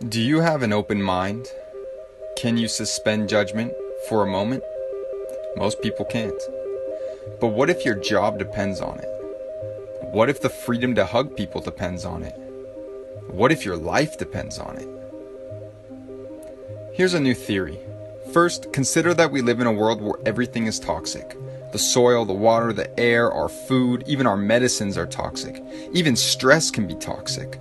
Do you have an open mind? Can you suspend judgment for a moment? Most people can't. But what if your job depends on it? What if the freedom to hug people depends on it? What if your life depends on it? Here's a new theory. First, consider that we live in a world where everything is toxic. The soil, the water, the air, our food, even our medicines are toxic. Even stress can be toxic.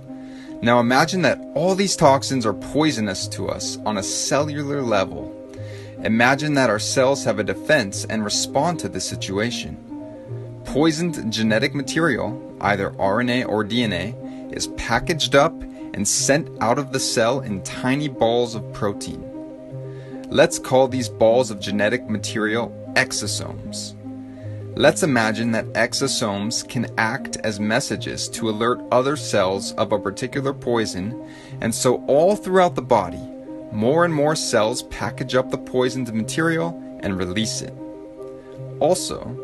Now imagine that all these toxins are poisonous to us on a cellular level. Imagine that our cells have a defense and respond to the situation. Poisoned genetic material, either RNA or DNA, is packaged up and sent out of the cell in tiny balls of protein. Let's call these balls of genetic material exosomes. Let's imagine that exosomes can act as messages to alert other cells of a particular poison, and so all throughout the body, more and more cells package up the poisoned material and release it. Also,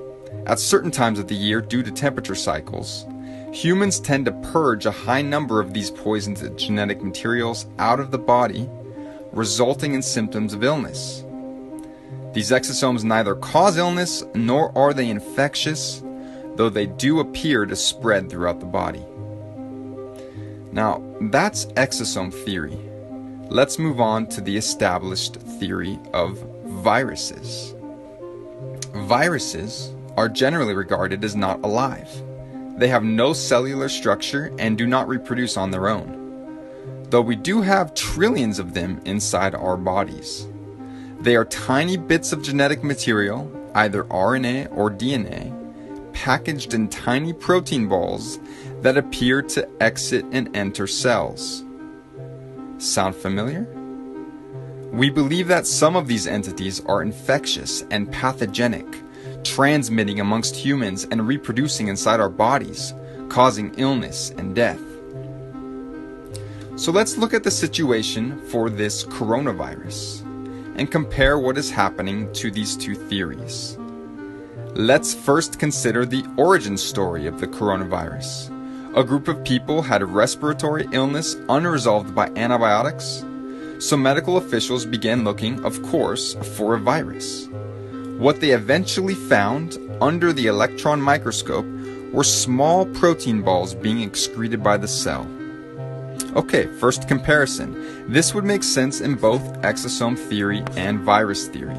at certain times of the year due to temperature cycles, humans tend to purge a high number of these poisoned genetic materials out of the body, resulting in symptoms of illness. These exosomes neither cause illness nor are they infectious, though they do appear to spread throughout the body. Now, that's exosome theory. Let's move on to the established theory of viruses. Viruses are generally regarded as not alive. They have no cellular structure and do not reproduce on their own, though we do have trillions of them inside our bodies. They are tiny bits of genetic material, either RNA or DNA, packaged in tiny protein balls that appear to exit and enter cells. Sound familiar? We believe that some of these entities are infectious and pathogenic, transmitting amongst humans and reproducing inside our bodies, causing illness and death. So let's look at the situation for this coronavirus and compare what is happening to these two theories. Let's first consider the origin story of the coronavirus. A group of people had a respiratory illness unresolved by antibiotics, so medical officials began looking, of course, for a virus. What they eventually found under the electron microscope were small protein balls being excreted by the cell. Okay, first comparison. This would make sense in both exosome theory and virus theory.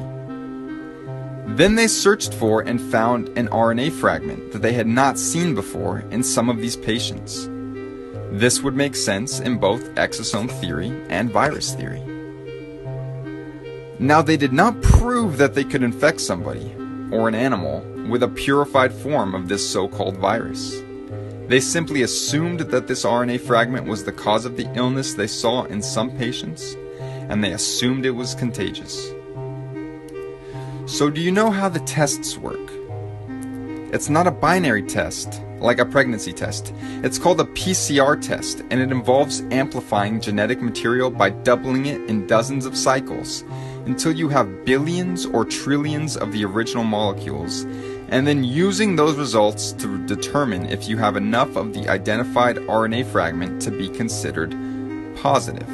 Then they searched for and found an RNA fragment that they had not seen before in some of these patients. This would make sense in both exosome theory and virus theory. Now, they did not prove that they could infect somebody or an animal with a purified form of this so-called virus. They simply assumed that this RNA fragment was the cause of the illness they saw in some patients, and they assumed it was contagious. So do you know how the tests work? It's not a binary test, like a pregnancy test. It's called a PCR test, and it involves amplifying genetic material by doubling it in dozens of cycles until you have billions or trillions of the original molecules, and then using those results to determine if you have enough of the identified RNA fragment to be considered positive.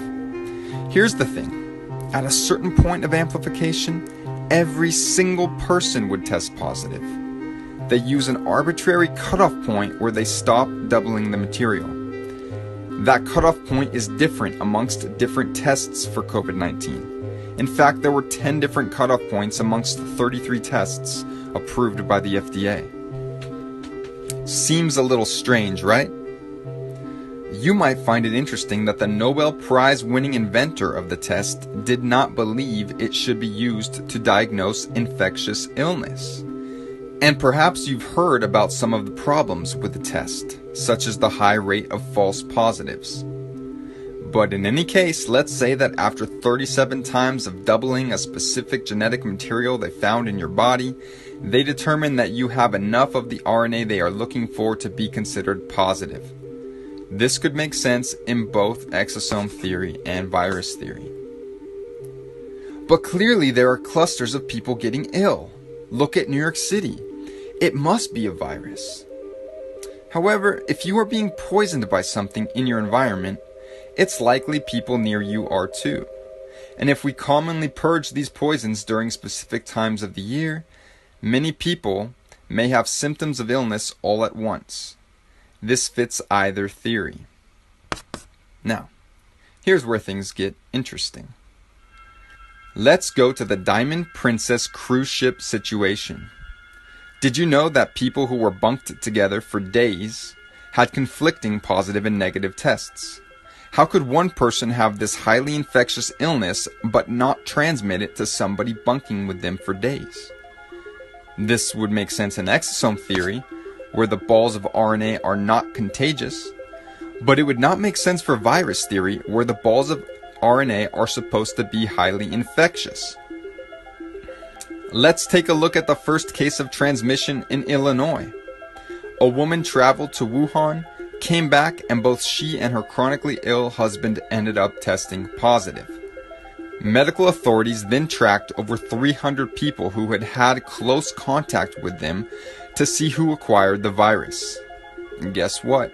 Here's the thing. At a certain point of amplification, every single person would test positive. They use an arbitrary cutoff point where they stop doubling the material. That cutoff point is different amongst different tests for COVID-19. In fact, there were 10 different cutoff points amongst 33 tests approved by the FDA. Seems a little strange, right? You might find it interesting that the Nobel Prize winning inventor of the test did not believe it should be used to diagnose infectious illness. And perhaps you've heard about some of the problems with the test, such as the high rate of false positives. But in any case, let's say that after 37 times of doubling a specific genetic material they found in your body, they determine that you have enough of the RNA they are looking for to be considered positive. This could make sense in both exosome theory and virus theory. But clearly there are clusters of people getting ill. Look at New York City. It must be a virus. However, if you are being poisoned by something in your environment, it's likely people near you are too. And if we commonly purge these poisons during specific times of the year, many people may have symptoms of illness all at once. This fits either theory. Now, here's where things get interesting. Let's go to the Diamond Princess cruise ship situation. Did you know that people who were bunked together for days had conflicting positive and negative tests? How could one person have this highly infectious illness but not transmit it to somebody bunking with them for days? This would make sense in exosome theory, where the balls of RNA are not contagious, but it would not make sense for virus theory, where the balls of RNA are supposed to be highly infectious. Let's take a look at the first case of transmission in Illinois. A woman traveled to Wuhan, came back, and both she and her chronically ill husband ended up testing positive. Medical authorities then tracked over 300 people who had had close contact with them to see who acquired the virus. And guess what?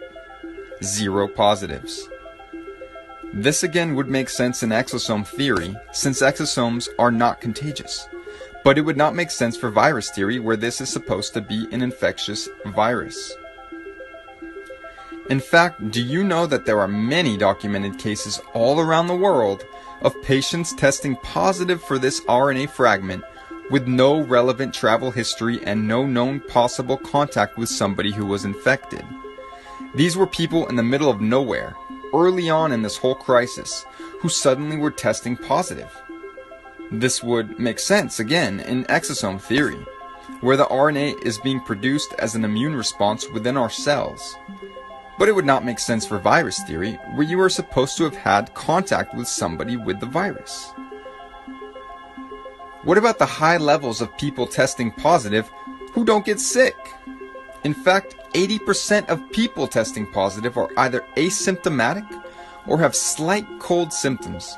0 positives. This again would make sense in exosome theory, since exosomes are not contagious. But it would not make sense for virus theory, where this is supposed to be an infectious virus. In fact, do you know that there are many documented cases all around the world of patients testing positive for this RNA fragment with no relevant travel history and no known possible contact with somebody who was infected? These were people in the middle of nowhere, early on in this whole crisis, who suddenly were testing positive. This would make sense, again, in exosome theory, where the RNA is being produced as an immune response within our cells. But it would not make sense for virus theory, where you are supposed to have had contact with somebody with the virus. What about the high levels of people testing positive who don't get sick? In fact, 80% of people testing positive are either asymptomatic or have slight cold symptoms.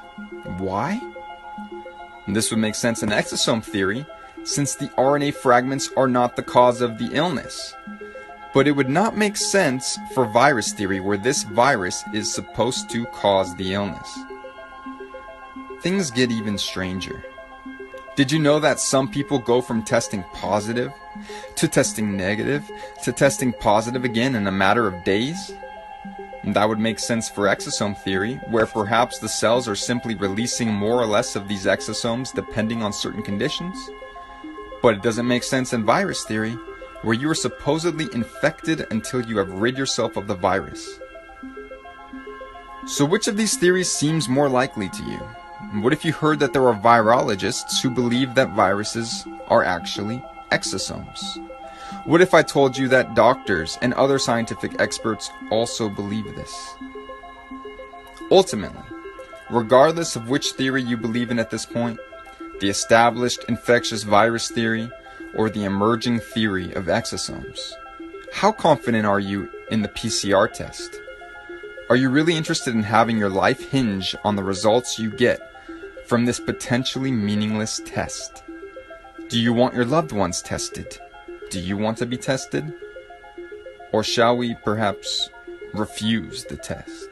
Why? This would make sense in exosome theory, since the RNA fragments are not the cause of the illness. But it would not make sense for virus theory, where this virus is supposed to cause the illness. Things get even stranger. Did you know that some people go from testing positive to testing negative to testing positive again in a matter of days? And that would make sense for exosome theory, where perhaps the cells are simply releasing more or less of these exosomes depending on certain conditions. But it doesn't make sense in virus theory, where you are supposedly infected until you have rid yourself of the virus. So which of these theories seems more likely to you? What if you heard that there are virologists who believe that viruses are actually exosomes? What if I told you that doctors and other scientific experts also believe this? Ultimately, regardless of which theory you believe in at this point, the established infectious virus theory or the emerging theory of exosomes, how confident are you in the PCR test? Are you really interested in having your life hinge on the results you get from this potentially meaningless test? Do you want your loved ones tested? Do you want to be tested? Or shall we perhaps refuse the test?